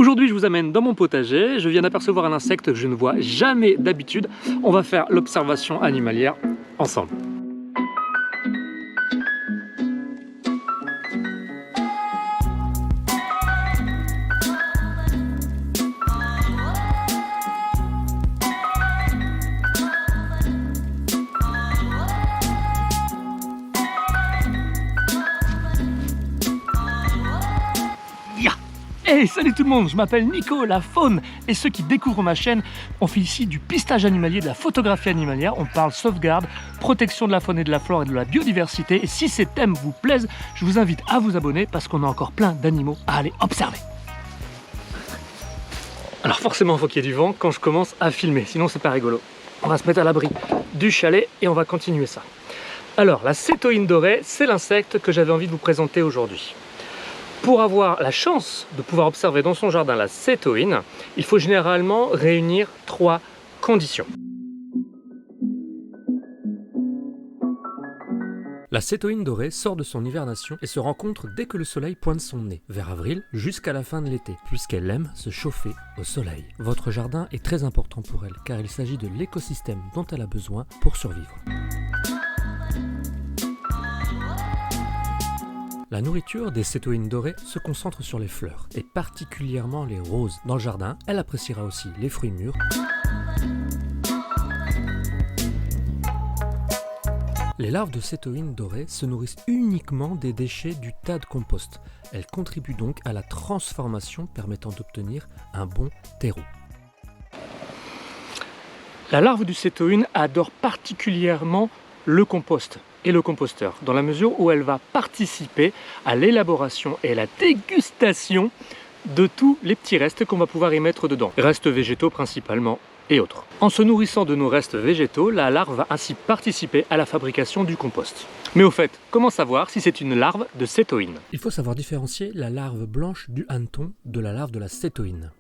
Aujourd'hui, je vous amène dans mon potager. Je viens d'apercevoir un insecte que je ne vois jamais d'habitude. On va faire l'observation animalière ensemble. Hey, salut tout le monde, je m'appelle Nico, la faune, et ceux qui découvrent ma chaîne, on fait ici du pistage animalier, de la photographie animalière, on parle sauvegarde, protection de la faune et de la flore et de la biodiversité, et si ces thèmes vous plaisent, je vous invite à vous abonner parce qu'on a encore plein d'animaux à aller observer. Alors forcément, il faut qu'il y ait du vent quand je commence à filmer, sinon c'est pas rigolo. On va se mettre à l'abri du chalet et on va continuer ça. Alors, la cétoïne dorée, c'est l'insecte que j'avais envie de vous présenter aujourd'hui. Pour avoir la chance de pouvoir observer dans son jardin la cétoïne, il faut généralement réunir 3 conditions. La cétoïne dorée sort de son hibernation et se rencontre dès que le soleil pointe son nez, vers avril jusqu'à la fin de l'été, puisqu'elle aime se chauffer au soleil. Votre jardin est très important pour elle, car il s'agit de l'écosystème dont elle a besoin pour survivre. La nourriture des cétoïnes dorées se concentre sur les fleurs, et particulièrement les roses. Dans le jardin, elle appréciera aussi les fruits mûrs. Les larves de cétoïnes dorées se nourrissent uniquement des déchets du tas de compost. Elles contribuent donc à la transformation permettant d'obtenir un bon terreau. La larve du cétoïne adore particulièrement le compost et le composteur, dans la mesure où elle va participer à l'élaboration et à la dégustation de tous les petits restes qu'on va pouvoir y mettre dedans. Restes végétaux principalement et autres. En se nourrissant de nos restes végétaux, la larve va ainsi participer à la fabrication du compost. Mais au fait, comment savoir si c'est une larve de cétoïne? Il faut savoir différencier la larve blanche du hanneton de la larve de la cétoïne.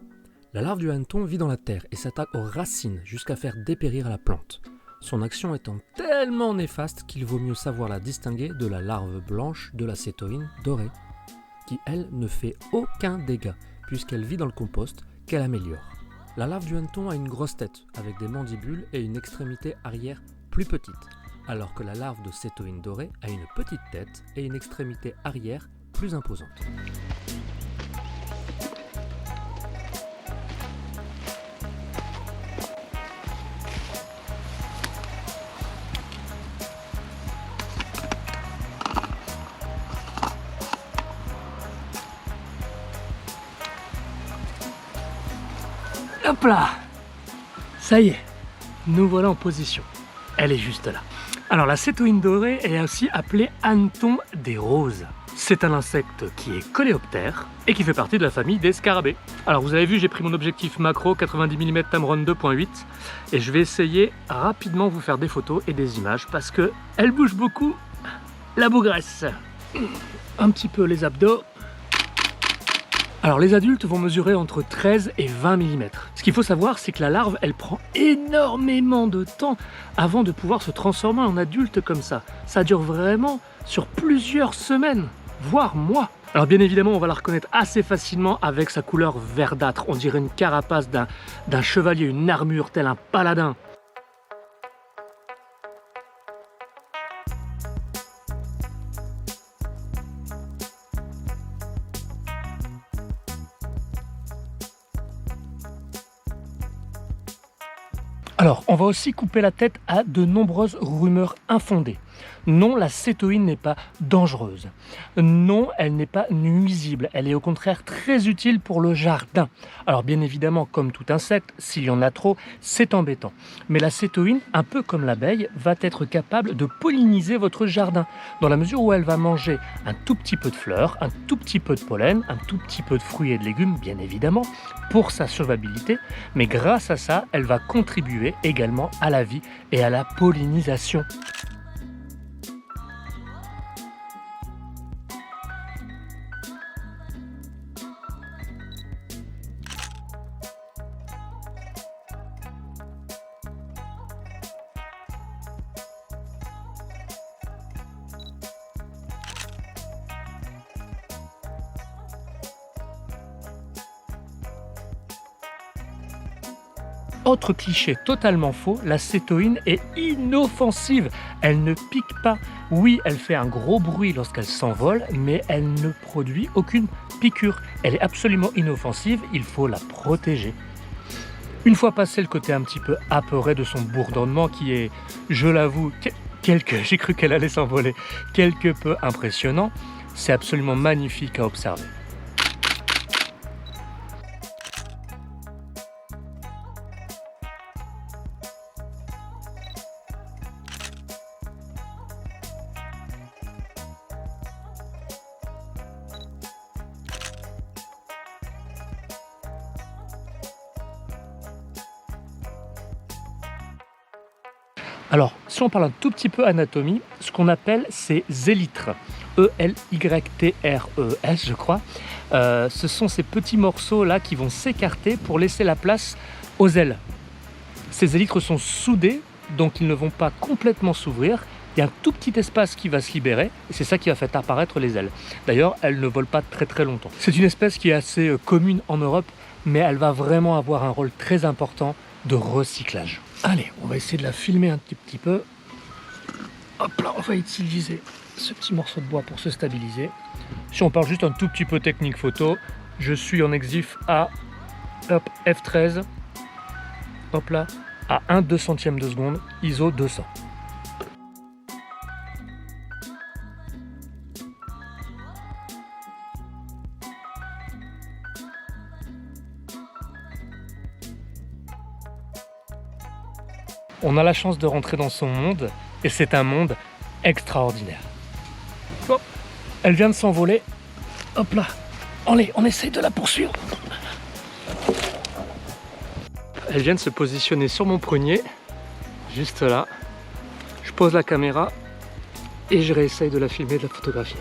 La larve du hanneton vit dans la terre et s'attaque aux racines jusqu'à faire dépérir la plante. Son action étant tellement néfaste qu'il vaut mieux savoir la distinguer de la larve blanche de la cétoïne dorée, qui elle ne fait aucun dégât puisqu'elle vit dans le compost qu'elle améliore. La larve du hanneton a une grosse tête avec des mandibules et une extrémité arrière plus petite, alors que la larve de cétoïne dorée a une petite tête et une extrémité arrière plus imposante. Hop là! Ça y est, nous voilà en position. Elle est juste là. Alors la cétoïne dorée est aussi appelée hanneton des roses. C'est un insecte qui est coléoptère et qui fait partie de la famille des scarabées. Alors vous avez vu, j'ai pris mon objectif macro 90 mm Tamron 2.8 et je vais essayer rapidement vous faire des photos et des images parce que elle bouge beaucoup la bougresse. Un petit peu les abdos. Alors les adultes vont mesurer entre 13 et 20 mm. Ce qu'il faut savoir, c'est que la larve, elle prend énormément de temps avant de pouvoir se transformer en adulte comme ça. Ça dure vraiment sur plusieurs semaines, voire mois. Alors bien évidemment, on va la reconnaître assez facilement avec sa couleur verdâtre. On dirait une carapace d'un chevalier, une armure tel un paladin. Alors, on va aussi couper la tête à de nombreuses rumeurs infondées. Non, la cétoïne n'est pas dangereuse. Non, elle n'est pas nuisible. Elle est au contraire très utile pour le jardin. Alors bien évidemment, comme tout insecte, s'il y en a trop, c'est embêtant. Mais la cétoïne, un peu comme l'abeille, va être capable de polliniser votre jardin, dans la mesure où elle va manger un tout petit peu de fleurs, un tout petit peu de pollen, un tout petit peu de fruits et de légumes, bien évidemment, pour sa survivabilité. Mais grâce à ça, elle va contribuer également à la vie et à la pollinisation. Autre cliché totalement faux, la cétoïne est inoffensive. Elle ne pique pas. Oui, elle fait un gros bruit lorsqu'elle s'envole, mais elle ne produit aucune piqûre. Elle est absolument inoffensive, il faut la protéger. Une fois passé le côté un petit peu apeuré de son bourdonnement qui est, je l'avoue, j'ai cru qu'elle allait s'envoler, quelque peu impressionnant, c'est absolument magnifique à observer. Alors, si on parle un tout petit peu anatomie, ce qu'on appelle ces élytres, E-L-Y-T-R-E-S, je crois, ce sont ces petits morceaux-là qui vont s'écarter pour laisser la place aux ailes. Ces élytres sont soudés, donc ils ne vont pas complètement s'ouvrir. Il y a un tout petit espace qui va se libérer, et c'est ça qui va faire apparaître les ailes. D'ailleurs, elles ne volent pas très très longtemps. C'est une espèce qui est assez commune en Europe, mais elle va vraiment avoir un rôle très important de recyclage. Allez, on va essayer de la filmer un petit peu. Hop là, on va utiliser ce petit morceau de bois pour se stabiliser. Si on parle juste un tout petit peu technique photo, je suis en exif à hop, f13, hop là, à 1/200 de seconde, ISO 200. On a la chance de rentrer dans son monde, et c'est un monde extraordinaire. Hop, elle vient de s'envoler. Hop là, allez, on essaye de la poursuivre. Elle vient de se positionner sur mon poignet, juste là. Je pose la caméra et je réessaye de la filmer, de la photographier.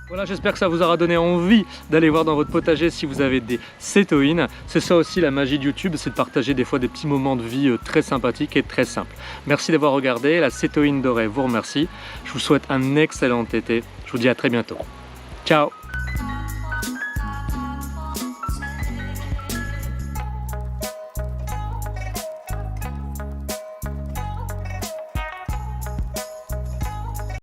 Voilà, j'espère que ça vous aura donné envie d'aller voir dans votre potager si vous avez des cétoïnes. C'est ça aussi la magie de YouTube, c'est de partager des fois des petits moments de vie très sympathiques et très simples. Merci d'avoir regardé, la cétoïne dorée vous remercie. Je vous souhaite un excellent été. Je vous dis à très bientôt. Ciao!